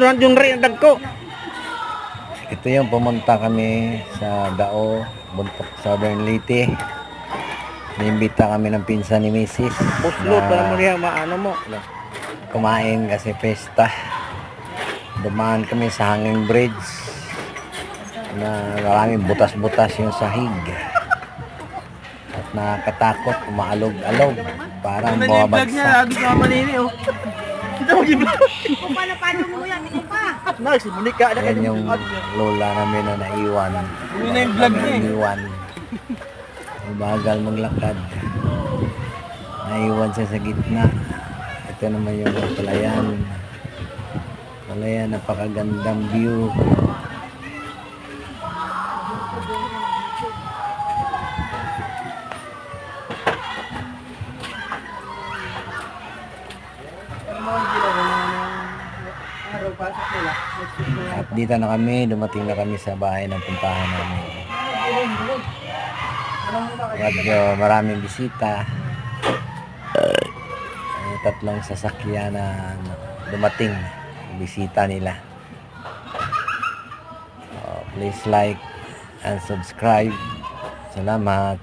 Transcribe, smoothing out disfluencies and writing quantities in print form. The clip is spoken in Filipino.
yung rin ang ko. Ito yung pumunta kami sa Dao, Buntok, Southern Leyte. Niimbita kami ng pinsan ni Mrs. Buslot para mo niya maano mo. Kumain kasi pesta. Dumaan kami sa hanging bridge na maraming butas-butas yung sahig. At nakakatakot, umaalog-alog. Parang bumabagsak. Sabi ko manini oh. Kita mag-vlog. Kung paano paano mo yan, ikaw pa. Nice, Monica. Yan yung lola namin na naiwan. Yun na yung vlog niya eh. Naiwan. Mabagal maglakad. Naiwan siya sa gitna. Ito naman yung palayan. Palayan, napakagandang view. At dito na kami, dumating na kami sa bahay ng puntahan namin. Medyo maraming bisita. Tatlong sasakyan na dumating, bisita nila. Please like and subscribe. Salamat.